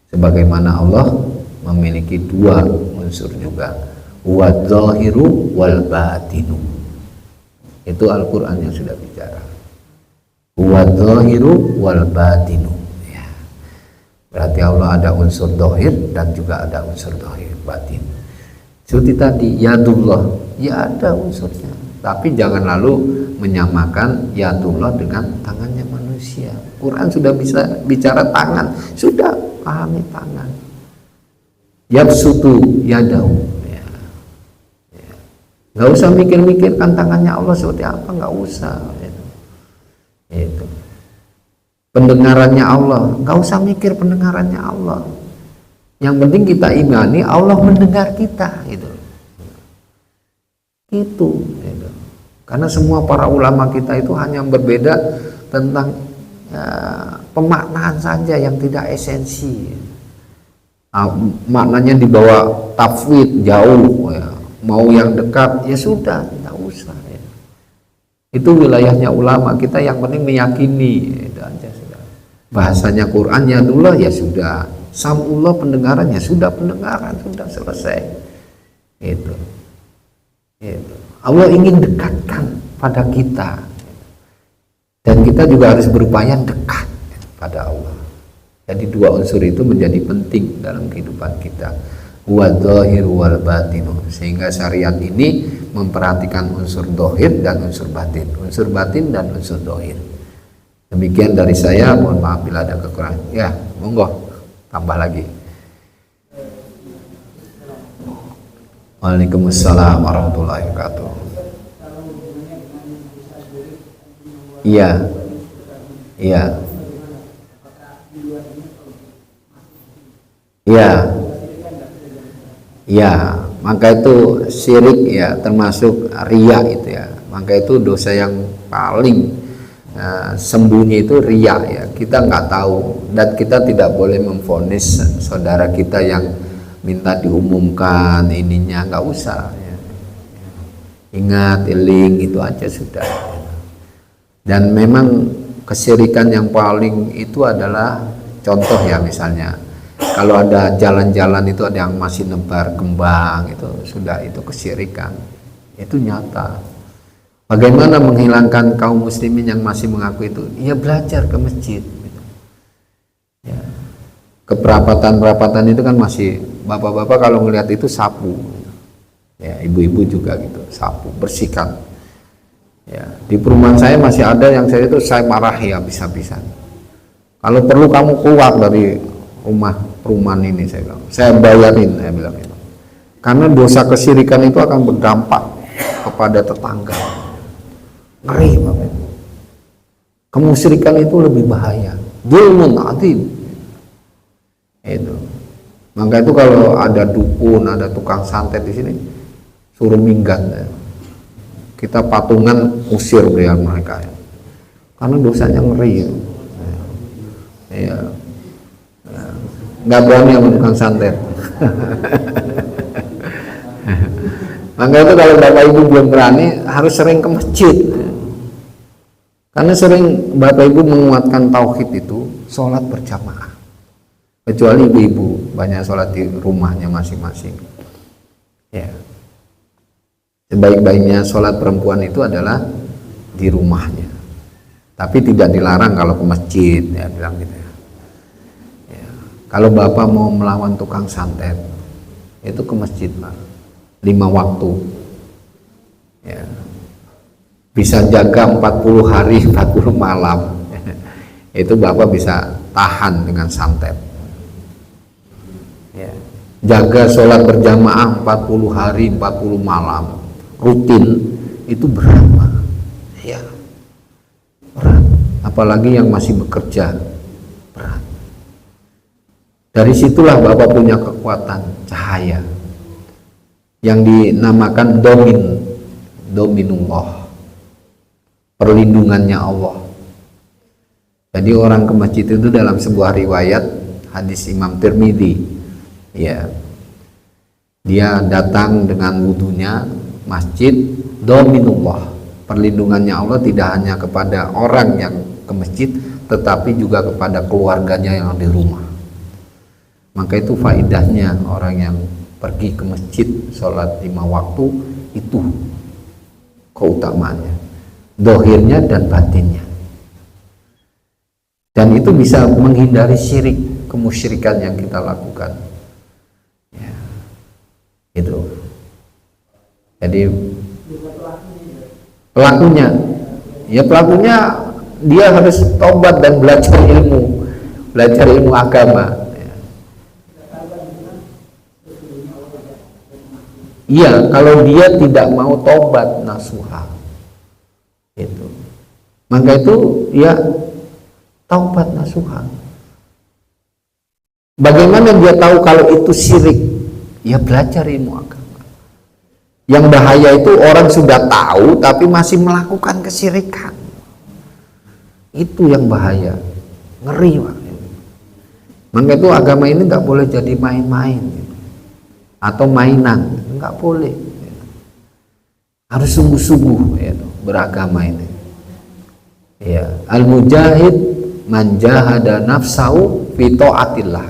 Sebagaimana Allah memiliki 2 unsur juga, wadzahiru wal batinu. Itu Al-Quran yang sudah bicara, wadzahiru wal batinu. Ya. Berarti Allah ada unsur zahir dan juga ada unsur zahir batin. Seperti tadi yadullah, ya ada unsurnya, tapi jangan lalu menyamakan yadullah dengan tangannya manusia. Quran sudah bisa bicara tangan, sudah pahami tangan. Yabsutu yadahu, ya. Nggak usah mikir-mikirkan tangannya Allah seperti apa, nggak usah. Itu. Pendengarannya Allah, nggak usah mikir pendengarannya Allah. Yang penting kita imani Allah mendengar kita, gitu. Itu. Karena semua para ulama kita itu hanya berbeda tentang pemaknaan saja yang tidak esensi. Maknanya dibawa tafwid jauh, ya. Mau yang dekat ya sudah, tidak usah. Ya. Itu wilayahnya ulama, kita yang penting meyakini, itu aja sudah. Bahasanya Quran ya dulu ya sudah, sam'ullah pendengarannya sudah, pendengaran sudah selesai. Itu. Allah ingin dekatkan pada kita, dan kita juga harus berupaya dekat pada Allah. Jadi dua unsur itu menjadi penting dalam kehidupan kita, huwa dzahir wal batin, sehingga syariat ini memperhatikan unsur dohir dan unsur batin dan unsur dohir. Demikian dari saya, mohon maaf bila ada kekurangan. Ya, monggo tambah lagi. Waalaikumsalam warahmatullahi wabarakatuh. Iya, iya, iya, iya. Maka itu syirik ya, termasuk riya itu ya. Maka itu dosa yang paling sembunyi itu riya ya. Kita nggak tahu, dan kita tidak boleh memvonis saudara kita yang minta diumumkan ininya, nggak usah ya. Ingat, link itu aja sudah. Dan memang kesyirikan yang paling itu adalah contoh ya, misalnya kalau ada jalan-jalan itu ada yang masih nebar kembang, itu sudah, itu kesyirikan, itu nyata. Bagaimana menghilangkan kaum muslimin yang masih mengaku itu? Ya belajar ke masjid ya. Keperapatan itu kan masih, bapak-bapak kalau ngelihat itu sapu ya, ibu-ibu juga gitu, sapu, bersihkan ya. Di perumahan saya masih ada yang saya marahi habis-habisan. Kalau perlu kamu keluar dari perumahan ini, saya bilang, saya bayarin, saya bilang itu. Karena dosa kesyirikan itu akan berdampak kepada tetangga. Ngeri banget. Kemusyrikan itu lebih bahaya, zulmun adzim. Itu. Maka itu kalau ada dukun, ada tukang santet di sini, suruh minggat ya. Kita patungan usir dia mereka ya. Karena dosanya ngeri ya. Ya. Nggak berani sama tukang santet. Maka itu kalau bapak ibu belum berani, harus sering ke masjid. Karena sering bapak ibu menguatkan tauhid itu, sholat berjamaah. Kecuali ibu-ibu banyak sholat di rumahnya masing-masing ya. Sebaik-baiknya sholat perempuan itu adalah di rumahnya, tapi tidak dilarang kalau ke masjid ya, bilang gitu ya. Ya. Kalau bapak mau melawan tukang santet itu ke masjid Pak, 5 waktu ya. Bisa jaga 40 hari 40 malam itu bapak bisa tahan dengan santet ya. Jaga sholat berjamaah 40 hari 40 malam rutin, itu berat Pak ya, berat. Apalagi yang masih bekerja, berat. Dari situlah bapak punya kekuatan cahaya yang dinamakan dominullah, perlindungannya Allah. Jadi orang ke masjid itu dalam sebuah riwayat hadis Imam Tirmidzi ya, dia datang dengan wudunya masjid, dominullah, perlindungannya Allah tidak hanya kepada orang yang ke masjid, tetapi juga kepada keluarganya yang di rumah. Maka itu faidahnya orang yang pergi ke masjid sholat 5 waktu itu keutamaannya, dohirnya dan batinnya. Dan itu bisa menghindari syirik, kemusyrikan yang kita lakukan ya, itu. Jadi pelakunya dia harus tobat dan belajar ilmu agama ya. Iya, kalau dia tidak mau tobat nasuha itu, maka itu ya taubat nasuha. Bagaimana dia tahu kalau itu syirik? Ya belajar ilmu agama. Yang bahaya itu orang sudah tahu tapi masih melakukan kesyirikan. Itu yang bahaya, ngeri Pak. Maka itu agama ini nggak boleh jadi main-main atau mainan, nggak boleh. Harus sungguh-sungguh beragama ini. Ya, al-mujahid man jahada nafsahu fi taatillah.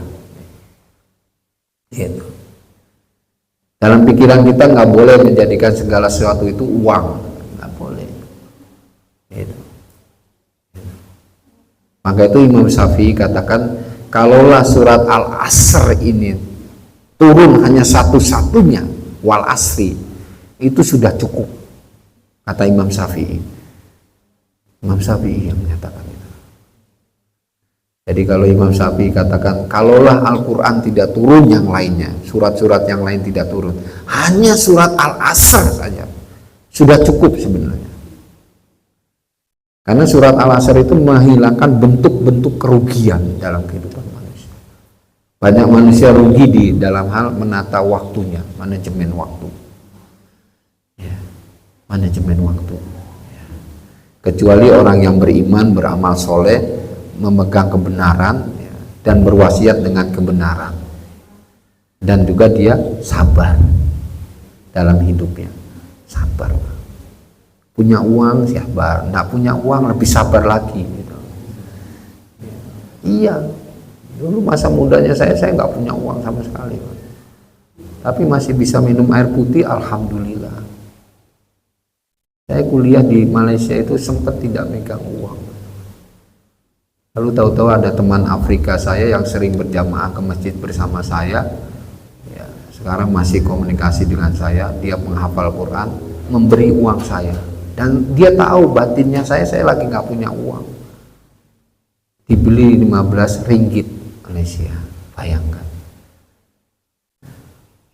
Gitu. Dalam pikiran kita nggak boleh menjadikan segala sesuatu itu uang, nggak boleh. Maka itu Imam Syafi'i katakan, kalaulah surat Al-Asr ini turun hanya satu-satunya, wal asri, itu sudah cukup, kata Imam Syafi'i. Imam Syafi'i yang menyatakan itu. Jadi kalau Imam Syafi'i katakan, kalaulah Al-Quran tidak turun yang lainnya, surat-surat yang lain tidak turun, hanya surat Al-Asr saja, sudah cukup sebenarnya. Karena surat Al-Asr itu menghilangkan bentuk-bentuk kerugian dalam kehidupan manusia. Banyak manusia rugi di dalam hal menata waktunya, manajemen waktu. Ya, manajemen waktu. Ya. Kecuali orang yang beriman, beramal soleh, memegang kebenaran, ya, dan berwasiat dengan kebenaran. Dan juga dia sabar dalam hidupnya. Sabar. Punya uang sabar, nggak punya uang lebih sabar lagi gitu. Iya, dulu masa mudanya saya nggak punya uang sama sekali, tapi masih bisa minum air putih, alhamdulillah. Saya kuliah di Malaysia itu sempat tidak megang uang, lalu tahu-tahu ada teman Afrika saya yang sering berjamaah ke masjid bersama saya, ya, sekarang masih komunikasi dengan saya, dia menghafal Quran, memberi uang saya. Dan dia tahu batinnya saya lagi nggak punya uang. Dibeli 15 ringgit Malaysia, bayangkan.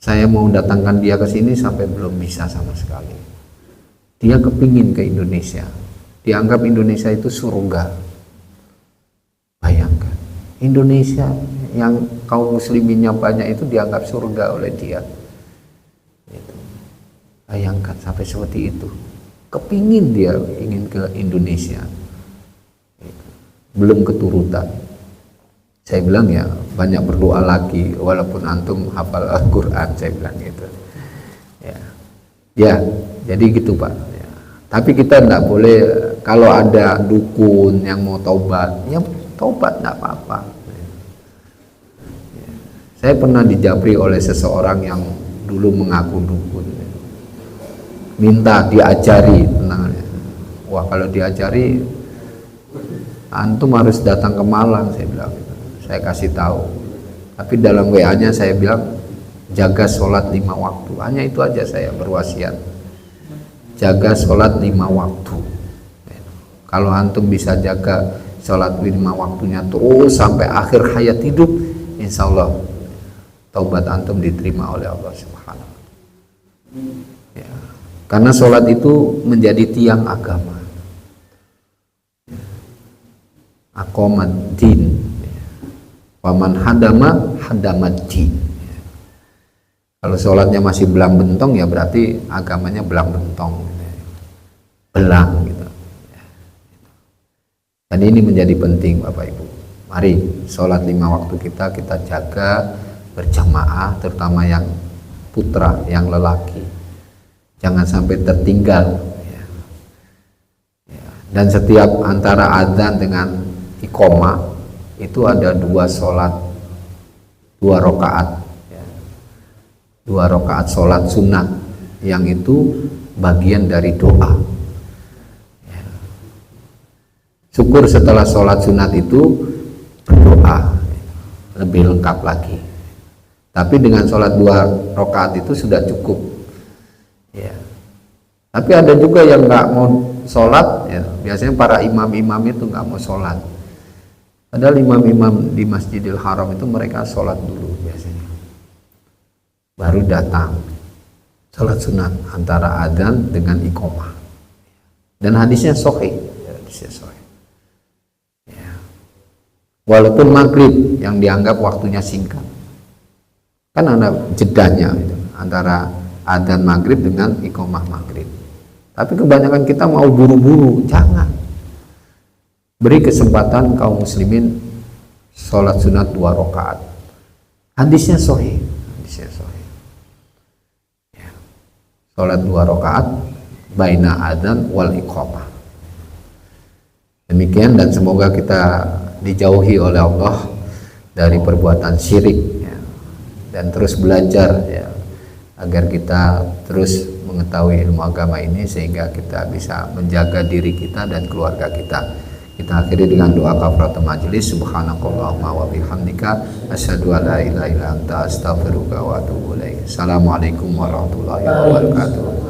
Saya mau datangkan dia ke sini sampai belum bisa sama sekali. Dia kepingin ke Indonesia, dianggap Indonesia itu surga. Bayangkan, Indonesia yang kaum musliminnya banyak itu dianggap surga oleh dia. Bayangkan sampai seperti itu. Kepingin dia ingin ke Indonesia, belum keturutan. Saya bilang ya banyak berdoa lagi, walaupun antum hafal Al-Quran, saya bilang gitu. Ya, jadi gitu Pak. Ya. Tapi kita tidak boleh, kalau ada dukun yang mau taubat, ya taubat tidak apa-apa. Ya. Saya pernah dijabri oleh seseorang yang dulu mengaku dukun. Minta diajari tenangnya. Wah, kalau diajari antum harus datang ke Malang, saya bilang. Saya kasih tahu. Tapi dalam WA-nya saya bilang jaga sholat 5 waktu. Hanya itu aja saya berwasiat. Jaga sholat 5 waktu. Kalau antum bisa jaga sholat 5 waktunya terus sampai akhir hayat hidup, insya Allah taubat antum diterima oleh Allah Subhanahu. Ya. Karena sholat itu menjadi tiang agama. Aqamad din. Waman hadama hadamad din. Kalau sholatnya masih belang bentong, ya berarti agamanya belang bentong. Belang gitu. Dan ini menjadi penting Bapak Ibu. Mari sholat 5 waktu kita jaga berjamaah, terutama yang putra, yang lelaki. Jangan sampai tertinggal, ya. Ya. Dan setiap antara adzan dengan iqomah itu ada 2 sholat, 2 rakaat, ya. 2 rakaat sholat sunat, yang itu bagian dari doa. Ya. Syukur setelah sholat sunat itu berdoa lebih lengkap lagi. Tapi dengan sholat 2 rakaat itu sudah cukup. Ya. Tapi ada juga yang nggak mau sholat, ya. Biasanya para imam-imam itu nggak mau sholat. Padahal imam-imam di Masjidil Haram itu mereka sholat dulu biasanya, baru datang sholat sunat antara adzan dengan iqomah. Dan hadisnya sahih, ya, hadisnya sahih. Ya. Walaupun maghrib yang dianggap waktunya singkat, kan ada jedanya gitu, antara adzan maghrib dengan iqomah maghrib. Tapi kebanyakan kita mau buru-buru, jangan. Beri kesempatan kaum muslimin sholat sunat 2 rakaat. Hadisnya sahih, hadisnya sahih. Ya. Sholat 2 rakaat baina adzan wal iqomah. Demikian, dan semoga kita dijauhi oleh Allah dari perbuatan syirik, ya. Dan terus belajar, ya, agar kita terus mengetahui ilmu agama ini sehingga kita bisa menjaga diri kita dan keluarga kita. Kita akhiri dengan doa kafaratul majelis. Subhanakallahumma wa bihamdika asyhadu an la ilaha illa anta astaghfiruka wa atubu ilaik. Assalamualaikum warahmatullahi wabarakatuh.